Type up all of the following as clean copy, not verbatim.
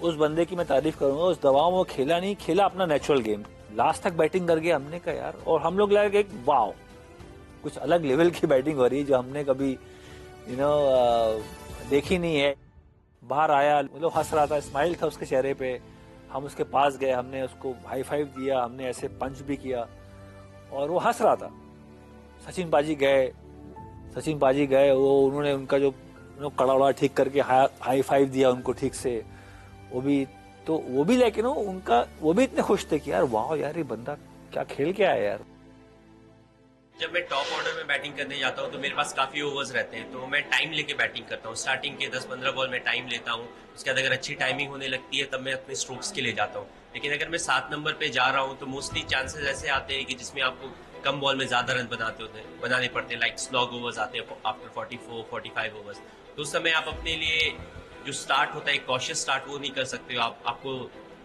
उस बंदे की मैं तारीफ करूंगा, उस दबाव में वो खेला नहीं, खेला अपना नेचुरल गेम, लास्ट तक बैटिंग कर गया। हमने कहा यार, और हम लोग लगे कि वाओ, कुछ अलग लेवल की बैटिंग हो रही है जो हमने कभी देखी नहीं है। बाहर आया, मतलब हंस रहा था, स्माइल था उसके चेहरे पे। हम उसके पास गए, हमने उसको हाई फाइव दिया, हमने ऐसे पंच भी किया और वो हंस रहा था। सचिन पाजी गए, वो उन्होंने उनका जो कड़ा उड़ा ठीक करके हाई फाइव दिया उनको ठीक से। वो भी लेकिन वो भी इतने खुश थे कि यार वाह यार, ये बंदा क्या खेल के आया यार। जब मैं टॉप ऑर्डर में बैटिंग करने जाता हूं तो मेरे पास काफी ओवर्स रहते हैं, तो मैं टाइम लेके बैटिंग करता हूं। स्टार्टिंग के 10-15 बॉल में टाइम लेता हूं, उसके बाद अगर अच्छी टाइमिंग होने लगती है तब मैं अपने स्ट्रोक्स के लिए जाता हूं। लेकिन अगर मैं 7 नंबर पे जा रहा हूं तो मोस्टली चांसेस ऐसे आते हैं कि जिसमें आपको कम बॉल में ज्यादा रन बनाने पड़ते हैं, लाइक स्लॉग ओवर्स आते हैं आफ्टर 44-45 ओवर्स। तो उस समय आप अपने लिए जो स्टार्ट होता है, कॉशियस स्टार्ट, वो नहीं कर सकते हो। आपको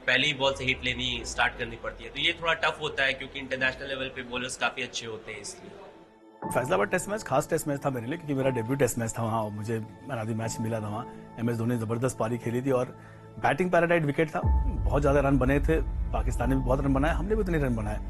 पहली ही बॉल से हिट लेनी स्टार्ट करनी पड़ती है। तो ये थोड़ा टफ होता है क्योंकि इंटरनेशनल लेवल पे बॉलर्स काफी अच्छे होते हैं, इसलिए। फैसलाबाद टेस्ट मैच खास टेस्ट मैच था मेरे लिए, क्योंकि मेरा डेब्यू टेस्ट मैच था वहाँ, मुझे मैन ऑफ द मैच मिला था वहाँ। एमएस धोनी ने जबरदस्त पारी खेली थी और बैटिंग पैराडाइट विकेट था, बहुत ज्यादा रन बने थे। पाकिस्तान ने भी बहुत रन बनाए, हमने भी उतने रन बनाए।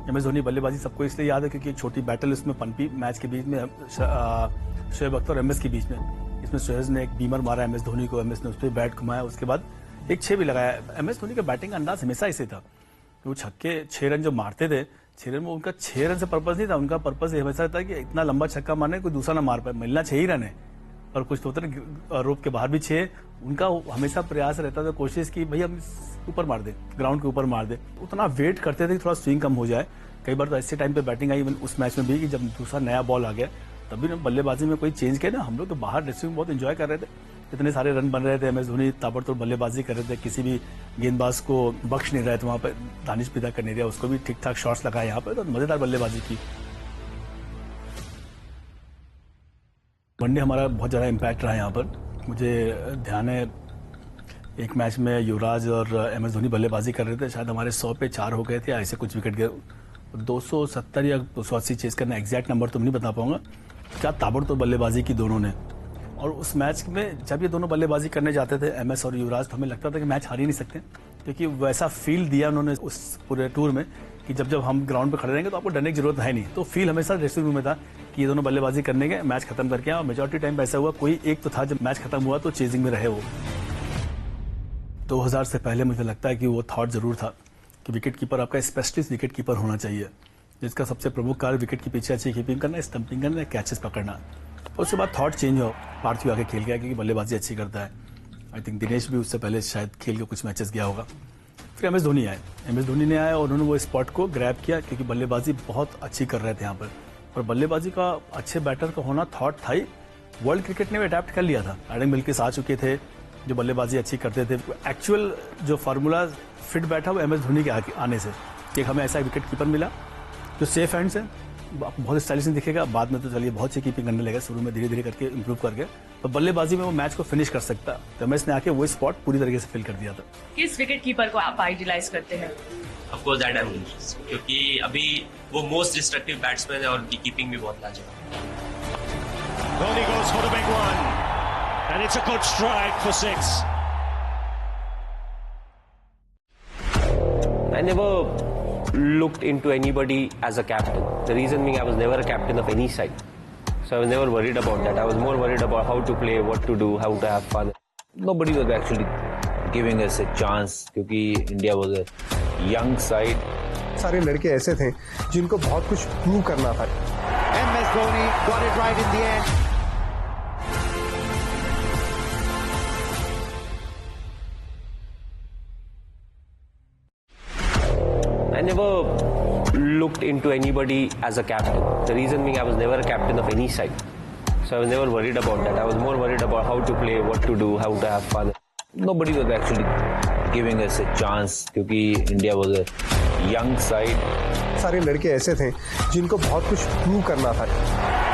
एमएस धोनी बल्लेबाजी सबको इसलिए याद है क्योंकि एक छोटी बैटल उसमें पनपी मैच के बीच में, शोएब अख्तर और एमएस के बीच में। इसमें शोएब ने एक बीमर मारा एमएस धोनी को, एमएस ने उस पर बैट घुमाया, उसके बाद एक 6 भी लगाया। एमएस धोनी का बैटिंग का अंदाज हमेशा ऐसे था कि वो छक्के 6 रन जो मारते थे, 6 रन में उनका 6 रन से पर्पज नहीं था, उनका पर्पज ये हमेशा था कि इतना लंबा छक्का मारने कोई दूसरा ना मार पाए, मिलना 6 ही रन है। और कुछ तो होता है रोप के बाहर भी 6, उनका हमेशा प्रयास रहता था, कोशिश की भाई हम ऊपर मार दे, ग्राउंड के ऊपर मार दे। उतना वेट करते थे कि थोड़ा स्विंग कम हो जाए। कई बार तो ऐसे टाइम पे बैटिंग आई उस मैच में भी कि जब दूसरा नया बॉल आ गया, तभी ना बल्लेबाजी में कोई चेंज किया ना, हम लोग तो बाहर ड्रेसिंग में बहुत एंजॉय कर रहे थे। इतने सारे रन बन रहे थे, एमएस धोनी ताबड़तोड़ बल्लेबाजी कर रहे थे, किसी भी गेंदबाज को बख्श नहीं रहे थे। वहां पर दानिश पिता कनेरिया, उसको भी ठीक ठाक शॉट्स लगाए यहाँ पर, तो मजेदार बल्लेबाजी की। वनडे हमारा बहुत ज्यादा इम्पैक्ट रहा यहाँ पर। मुझे ध्यान है एक मैच में युवराज और एमएस धोनी बल्लेबाजी कर रहे थे, शायद हमारे 100 पे 4 हो गए थे, ऐसे कुछ विकेट गए। 270 या 280 चेस करना, एग्जैक्ट नंबर तो नहीं बता पाऊंगा। क्या ताबड़तोड़ बल्लेबाजी की दोनों ने। और उस मैच में जब ये दोनों बल्लेबाजी करने जाते थे, एमएस और युवराज, तो हमें लगता था कि मैच हार ही नहीं सकते, क्योंकि वैसा फील दिया उन्होंने उस पूरे टूर में कि जब हम ग्राउंड पे खड़े रहेंगे तो आपको डरने की जरूरत है नहीं। तो फील हमेशा ड्रेसिंग रूम में था कि ये दोनों बल्लेबाजी करने के, मैच खत्म करके आए। और मेजोरिटी टाइम ऐसा हुआ, कोई एक तो था जब मैच खत्म हुआ तो चेजिंग में रहे वो। 2000 से पहले मुझे लगता है कि वो थॉट जरूर था कि विकेट कीपर आपका स्पेशलिस्ट विकेट कीपर होना चाहिए, जिसका सबसे प्रमुख कार्य विकेट के पीछे अच्छी कीपिंग करना, स्टंपिंग करना, कैचेस पकड़ना। उसके बाद थॉट चेंज हो, पार्थिव आगे खेल गया क्योंकि बल्लेबाजी अच्छी करता है। आई थिंक दिनेश भी उससे पहले शायद खेल के कुछ मैचेस गया होगा। फिर एमएस धोनी आए, एमएस धोनी ने आया और उन्होंने वो स्पॉट को ग्रैब किया, क्योंकि बल्लेबाजी बहुत अच्छी कर रहे थे यहाँ पर। और बल्लेबाजी का अच्छे बैटर का होना थॉट था ही, वर्ल्ड क्रिकेट ने भी अडेप्ट कर लिया था। एडम विल्किंस आ चुके थे जो बल्लेबाजी अच्छी करते थे। एक्चुअल जो फार्मूला फिट बैठा वो एमएस धोनी के आने से, कि हमें ऐसा विकेट कीपर मिला जो सेफ हैंड्स है, बहुत स्टाइलिश नहीं दिखेगा, बाद में तो चलिए बहुत सी कीपिंग करने लगा, शुरू में धीरे धीरे करके इंप्रूव करके, तो बल्लेबाजी में वो मैच को फिनिश कर सकता। तो एमएस ने आके वो स्पॉट पूरी तरीके से फिल कर दिया था। किस विकेट कीपर को आप आइडियलाइज करते हैं? ऑफ कोर्स एडम विलियम्स, क्योंकि अभी वो मोस्ट डिस्ट्रक्टिव बैट्समैन है और उनकी कीपिंग भी बहुत लाजवाब है। Dhoni goes for the big one, and it's a good strike for 6. I never looked into anybody as a captain. The reason being I was never a captain of any side. So I was never worried about that. I was more worried about how to play, what to do, how to have fun. Nobody was actually giving us a chance क्योंकि India was a young side. सारे लड़के ऐसे थे जिनको बहुत कुछ prove करना था। MS Dhoni got it right in the end. I never looked into anybody as a captain. The reason being I was never a captain of any side. So I was never worried about that. I was more worried about how to play, what to do, how to have fun. Nobody was actually giving us a chance क्योंकि India was a young side. सारे लड़के ऐसे थे जिनको बहुत कुछ prove करना था।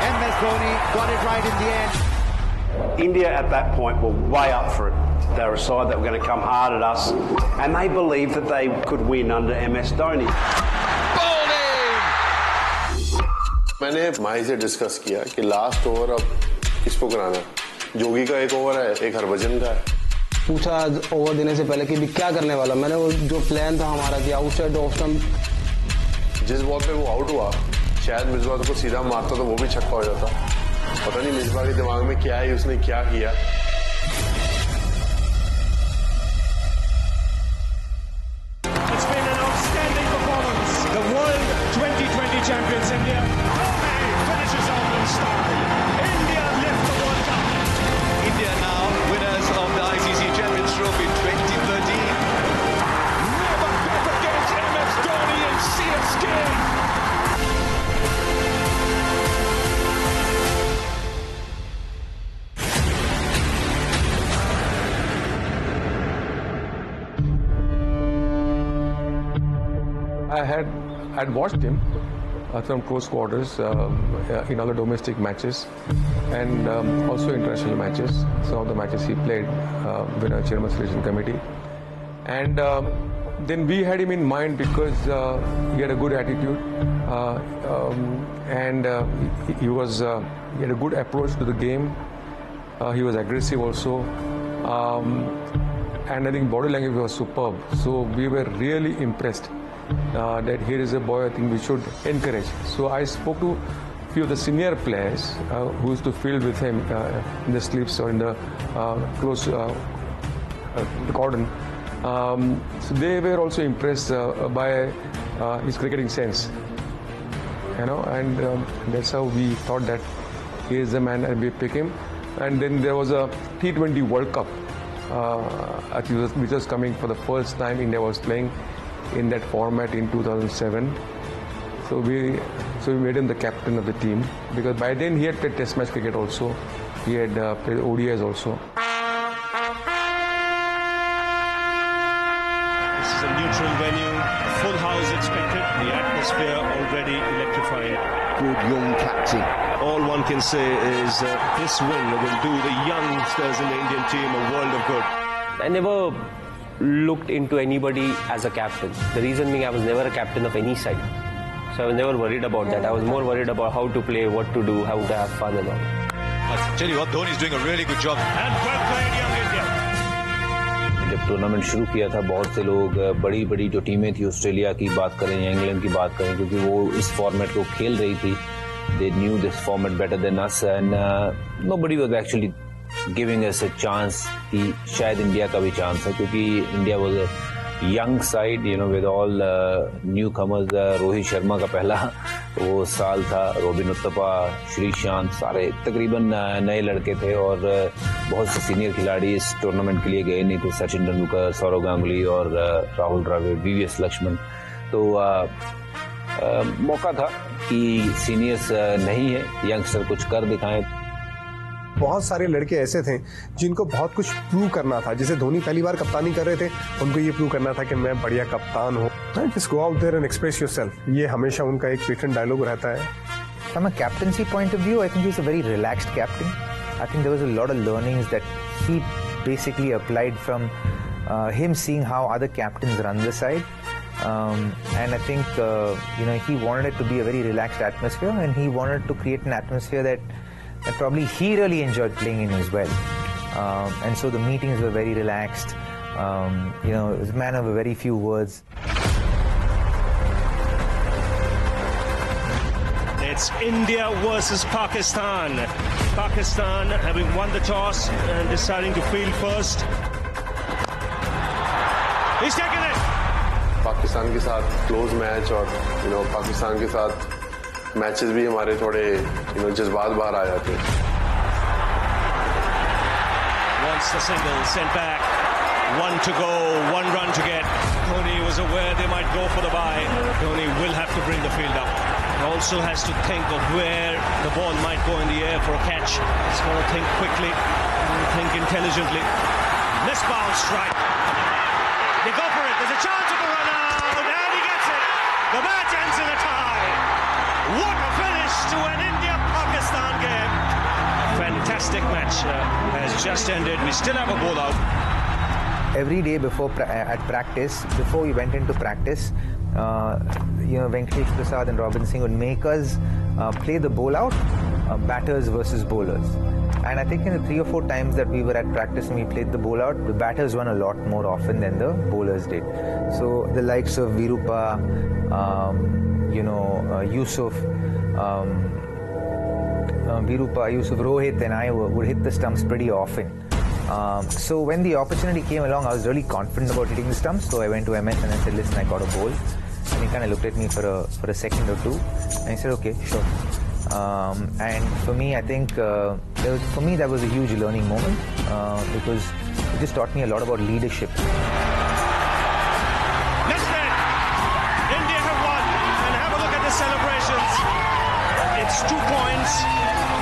MS Dhoni got it right in the end. India at that point were way up for it. They were a side that were going to come hard at us, and they believed that they could win under MS Dhoni. मैंने माही से discuss किया कि last over अब किसको कराना है। जोगी का एक ओवर है, एक हरभजन का है। पूछा ओवर देने से पहले कि भी क्या करने वाला, मैंने वो जो प्लान था हमारा कि आउटसाइड ऑफ स्टंप जिस बॉल पे वो आउट हुआ शायद मिसबा को सीधा मारता तो वो भी छक्का हो जाता। पता नहीं मिसबा के दिमाग में क्या है, उसने क्या किया। It's been an outstanding performance. The World 2020 champions India. Dhoni finishes off in style. India lift the World Cup. India now winners of the ICC Champions Trophy 2013. Never bet against MS Dhoni and CSK. I'd watched him from close quarters in other domestic matches and also international matches. Some of the matches he played with our chairman selection committee, and then we had him in mind because he had a good attitude and he had a good approach to the game. He was aggressive also. And I think body language was superb. So we were really impressed that here is a boy I think we should encourage. So I spoke to a few of the senior players who used to field with him in the slips or in the close the cordon. So they were also impressed by his cricketing sense. You know, and that's how we thought that he is the man and we pick him. And then there was a T20 World Cup which was coming for the first time. India was playing in that format in 2007. So we made him the captain of the team because by then he had played Test match cricket also. He had played ODIs also. This is a neutral venue, full house expected, the atmosphere already electrifying. Good young captain. All one can say is this win will do the youngsters in the Indian team a world of good. I never looked into anybody as a captain. The reason being I was never a captain of any side. So I was never worried about that. I was more worried about how to play, what to do, how to have fun and all. I tell you what, Dhoni's doing a really good job. And well played, young India. जब tournament शुरू किया था बहुत से लोग बड़ी बड़ी जो टीमें थी ऑस्ट्रेलिया की बात करें या इंग्लैंड की बात करें क्योंकि वो इस फॉर्मेट को खेल रही थी. They knew this format better than us and nobody was actually giving us a chance कि शायद इंडिया का भी चांस है क्योंकि India was a young side, you know, with all newcomers. Rohit Sharma का पहला वो साल था, रोबिन उत्तपा, श्रीशांत, सारे तकरीबन नए लड़के थे और बहुत से सीनियर खिलाड़ी इस टूर्नामेंट के लिए गए नहीं थे. सचिन तेंदुलकर, सौरव गांगुली और राहुल द्रविड़, वीवीएस लक्ष्मण. तो मौका था कि सीनियर्स नहीं है, यंगस्टर कुछ कर दिखाएं. बहुत सारे लड़के ऐसे थे जिनको बहुत कुछ प्रूव करना था. जैसे धोनी पहली बार कप्तानी कर रहे थे, उनको ये प्रूव करना था कि मैं बढ़िया कप्तान हूँ. Just go out there and express yourself. ये हमेशा उनका एक पेटेंट डायलॉग रहता है. From a captaincy point of view, I think he's a very relaxed captain. I think there was a lot of learnings that he basically applied from him seeing how other captains run the side. And I think he wanted it to be a very relaxed atmosphere, and he wanted to create an atmosphere that probably he really enjoyed playing in as well. And so the meetings were very relaxed. It was a man of a very few words. It's India versus Pakistan. Pakistan having won the toss and deciding to field first. He's taken it. Pakistan के साथ close match और पाकिस्तान के साथ matches भी हमारे थोड़े जज्बात बाहर आ जाते हैं. Once the single sent back, one to go, one run to get. Dhoni was aware they might go for the bye. Dhoni will have to bring the field up. He also has to think of where the ball might go in the air for a catch. He's got to think quickly, think intelligently. Let's bounce strike. They go for it. There's a chance of a run out, and he gets it. The match ends in a tie. What a finish to an India-Pakistan game. Fantastic match has just ended. We still have a ball out. Every day at practice, before we went into practice, Venkatesh Prasad and Robin Singh would make us play the bowl out, batters versus bowlers. And I think in the 3 or 4 times that we were at practice and we played the bowl out, the batters won a lot more often than the bowlers did. So the likes of Virupa, Yusuf, Rohit and I would hit the stumps pretty often. So when the opportunity came along, I was really confident about hitting the stumps. So I went to MS and I said, listen, I got a bowl. And he kind of looked at me for a second or two. And he said, okay, sure. And for me, I think, that was a huge learning moment because it just taught me a lot about leadership. India have won, and have a look at the celebrations. It's 2 points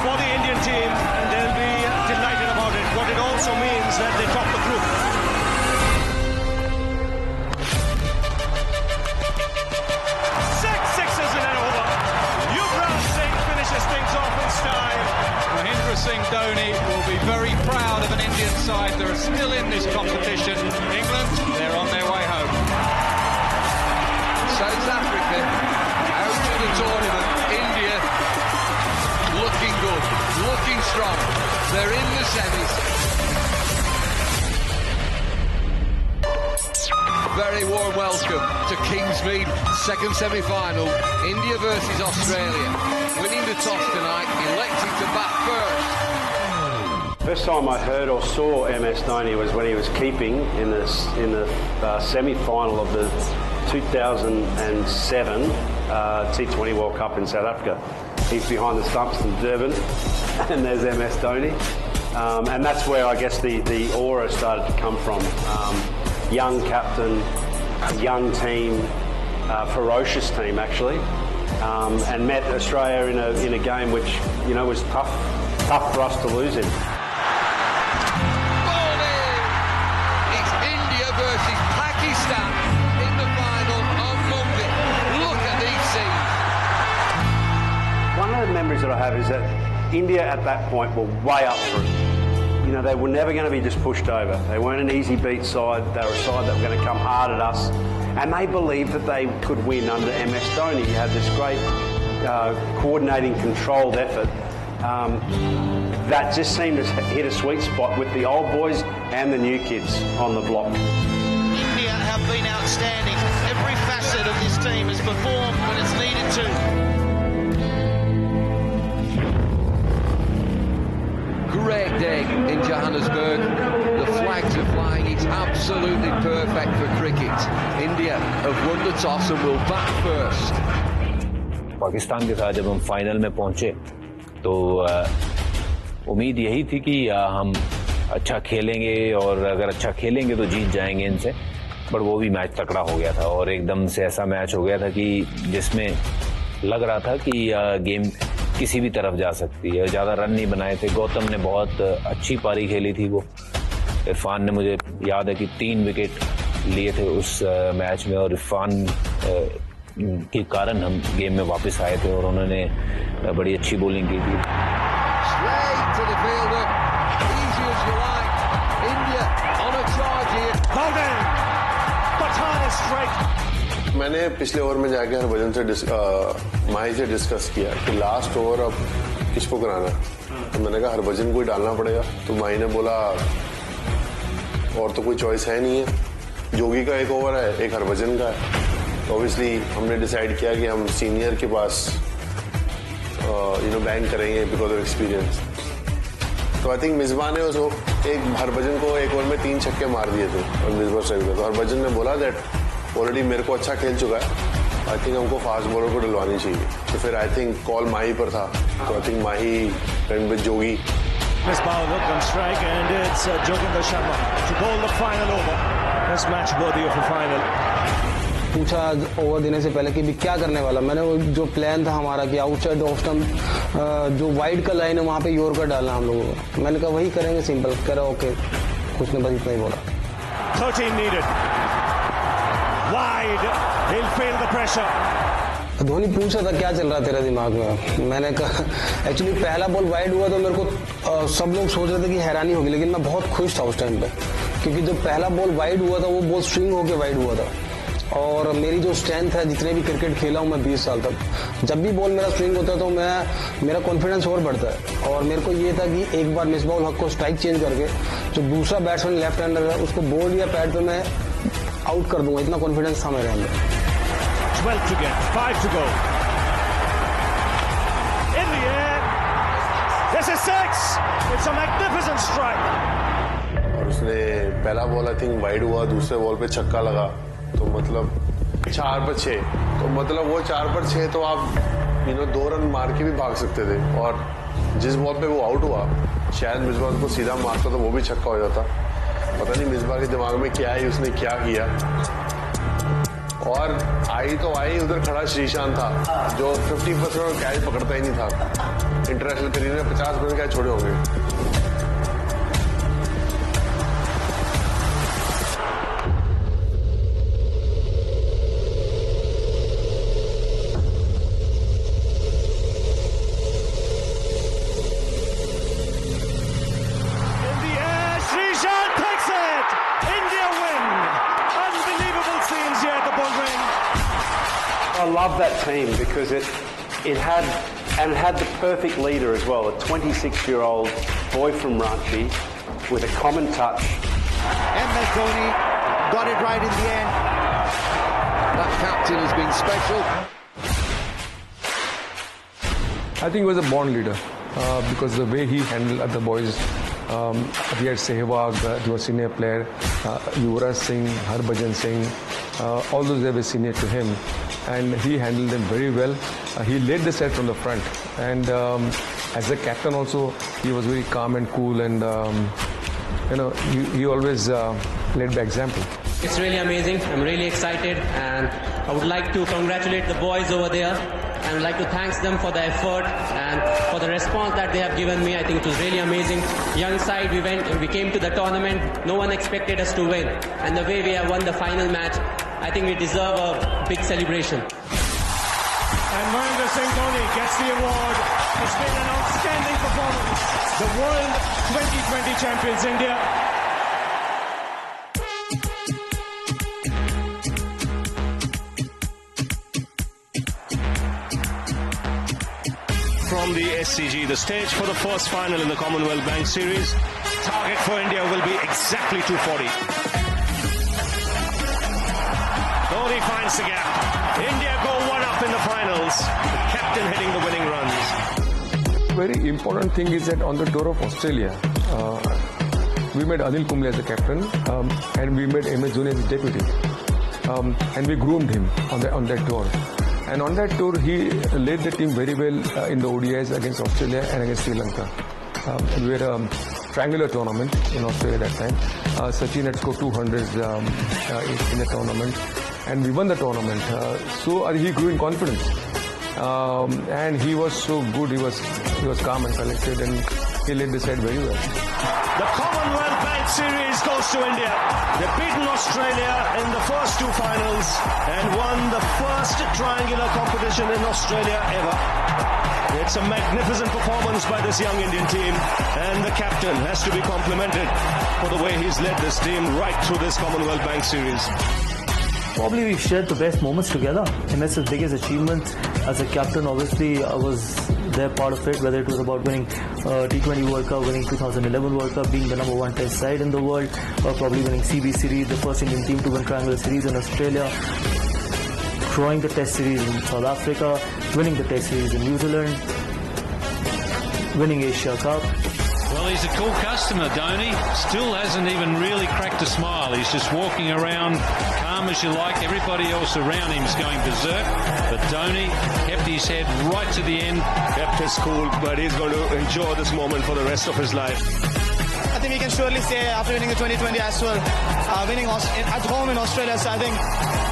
for the Indian team, and they'll be delighted about it. What it also means that they top the group. Sixes in an over. Yuvraj Singh finishes things off in style. Mahendra Singh Dhoni will be very proud of an Indian side that are still in this competition. England, they're on their way home. South Africa out of the tournament. India looking good, looking strong. They're in the semis. Very warm welcome to Kingsmead, second semi-final. India versus Australia. Winning the toss tonight, electing to bat first. First time I heard or saw MS Dhoni was when he was keeping in the semi-final of the 2007 T20 World Cup in South Africa. He's behind the stumps in Durban, and there's MS Dhoni. And that's where I guess the aura started to come from. Young captain, young team, ferocious team actually, and met Australia in a game which was tough for us to lose in. It's India versus Pakistan in the final on Monday. Look at these scenes. One of the memories that I have is that India at that point were way up through. They were never going to be just pushed over. They weren't an easy beat side. They were a side that were going to come hard at us. And they believed that they could win under MS Dhoni. He had this great coordinating, controlled effort that just seemed to hit a sweet spot with the old boys and the new kids on the block. India have been outstanding. Every facet of this team has performed when it's needed to. Great day in Johannesburg. The flags are flying. It's absolutely perfect for cricket. India have won the toss and will bat first. Pakistan के साथ जब हम final में पहुंचे तो उम्मीद यही थी कि हम अच्छा खेलेंगे और अगर अच्छा खेलेंगे तो जीत जाएंगे इनसे, पर वो भी मैच तकड़ा हो गया था और एकदम से ऐसा मैच हो गया था कि जिसमें लग रहा था कि गेम किसी भी तरफ जा सकती है। ज़्यादा रन नहीं बनाए थे। गौतम ने बहुत अच्छी पारी खेली थी। वो इरफान ने, मुझे याद है कि 3 विकेट लिए थे उस मैच में और इरफान के कारण हम गेम में वापस आए थे और उन्होंने बड़ी अच्छी बॉलिंग की थी। मैंने पिछले ओवर में जाके हरभजन से माही से डिस्कस किया कि लास्ट ओवर अब किसको कराना है, तो मैंने कहा हरभजन को ही डालना पड़ेगा। तो माही ने बोला और तो कोई चॉइस है नहीं है, जोगी का एक ओवर है, एक हरभजन का है। तो ऑब्वियसली हमने डिसाइड किया कि हम सीनियर के पास बैंक करेंगे बिकॉज ऑफ एक्सपीरियंस। तो आई थिंक मिसबा ने उसको एक हरभजन को एक ओवर में 3 छक्के मार दिए थे और मिसबा स्ट्राइक पे। तो हरभजन ने बोला दैट ऑलरेडी मेरे को अच्छा खेल चुका है, आई थिंक हमको फास्ट बॉलर को डलवानी चाहिए। तो फिर आई थिंक कॉल माही पर था, तो I think Mahi went with Jogi. Misbah look on strike and it's Joginder Sharma to bowl the final over. This match worthy of a final. पूछा over देने से पहले कि भी क्या करने वाला, मैंने वो जो प्लान था हमारा कि आउटसाइड ऑफ स्टंप जो वाइड का लाइन है वहाँ पे यॉर्कर डालना हम लोगों को। मैंने कहा वही करेंगे, सिंपल कह रहा ओके, कुछ ने बस इतना ही बोला। 13 needed. Wide. He'll feel the pressure. Dhoni पूछा था क्या चल रहा तेरा दिमाग में, मैंने कहा एक्चुअली पहला बॉल वाइड हुआ तो मेरे को सब लोग सोच रहे थे कि हैरानी होगी, लेकिन मैं बहुत खुश था उस टाइम पे क्योंकि जब पहला बॉल वाइड हुआ था वो बॉल स्विंग होके वाइड हुआ था और मेरी जो स्ट्रेंथ है, जितने भी क्रिकेट खेला हूँ मैं 20 साल तक, जब भी बॉल मेरा स्विंग होता है तो मेरा कॉन्फिडेंस और बढ़ता है। और मेरे को ये था कि एक बार मिसबाउल हक को स्ट्राइक चेंज करके जो दूसरा बैट्समैन लेफ्ट हैंडर है उसको बॉल या पैड पे मैं आउट कर दूंगा, इतना कॉन्फिडेंस था मेरे अंदर। 12 to get, 5 to go. In the air. This is 6. It's a magnificent strike. और उसने पहला बॉल आई थिंक वाइड हुआ, दूसरे बॉल पे छक्का लगा, तो मतलब 4 पर 6, तो मतलब वो 4 पर 6 तो आप 2 रन मार के भी भाग सकते थे। और जिस बॉल पे वो आउट हुआ शायद मिसबा को सीधा मारता तो वो भी छक्का हो जाता। पता नहीं मिसबा के दिमाग में क्या है, उसने क्या किया। और आई तो आई, उधर खड़ा श्रीशांत था जो 50% कैच पकड़ता ही नहीं था। इंटरनेशनल करियर में 50% कैच छोड़े होंगे। I love that team because it had the perfect leader as well, a 26-year-old boy from Ranchi with a common touch. MS Dhoni got it right in the end. That captain has been special. I think he was a born leader because the way he handled other boys. We had Sehwag, he was a senior player, Yuvraj Singh, Harbhajan Singh, all those they were senior to him, and he handled them very well. He led the set from the front, and as a captain also, he was very calm and cool, and he always led by example. It's really amazing. I'm really excited, and I would like to congratulate the boys over there. I would like to thank them for the effort and for the response that they have given me. I think it was really amazing. Young side, we came to the tournament. No one expected us to win, and the way we have won the final match, I think we deserve a big celebration. And Mahendra Singh Dhoni gets the award. It's been an outstanding performance. The World 2020 champions, India. From the SCG, the stage for the first final in the Commonwealth Bank Series. Target for India will be exactly 240. Dhoni finds the gap. India go 1-up in the finals. The captain hitting the winning runs. Very important thing is that on the tour of Australia, we made Anil Kumble as the captain, and we made MS Dhoni as deputy, and we groomed him on that tour. And on that tour, he led the team very well in the ODIs against Australia and against Sri Lanka. We had a triangular tournament in Australia that time. Sachin had scored 200s in the tournament, and we won the tournament. So he grew in confidence, and he was so good. He was calm and collected, and he led the side very well. The Commonwealth Bank Series goes to India. They've beaten Australia in the first 2 finals and won the first triangular competition in Australia ever. It's a magnificent performance by this young Indian team, and the captain has to be complimented for the way he's led this team right through this Commonwealth Bank Series. Probably we shared the best moments together. MS's biggest achievement as a captain, obviously I was there part of it, whether it was about winning T20 World Cup, winning 2011 World Cup, being the #1 test side in the world, or probably winning CB Series, the first Indian team to win Triangular Series in Australia, drawing the test series in South Africa, winning the test series in New Zealand, winning Asia Cup. Well, he's a cool customer, Dhoni. Still hasn't even really cracked a smile. He's just walking around, calm as you like. Everybody else around him is going berserk. But Dhoni kept his head right to the end. Kept his cool, but he's going to enjoy this moment for the rest of his life. I think we can surely say after winning the 2020 as well, winning at home in Australia, so I think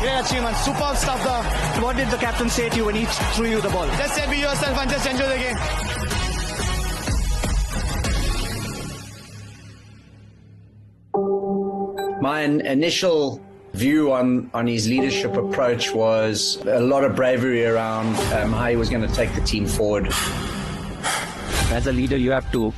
great achievement. Superb stuff there. What did the captain say to you when he threw you the ball? Just said be yourself and just enjoy the game. My initial view on his leadership approach was a lot of bravery around how he was going to take the team forward. As a leader, you have to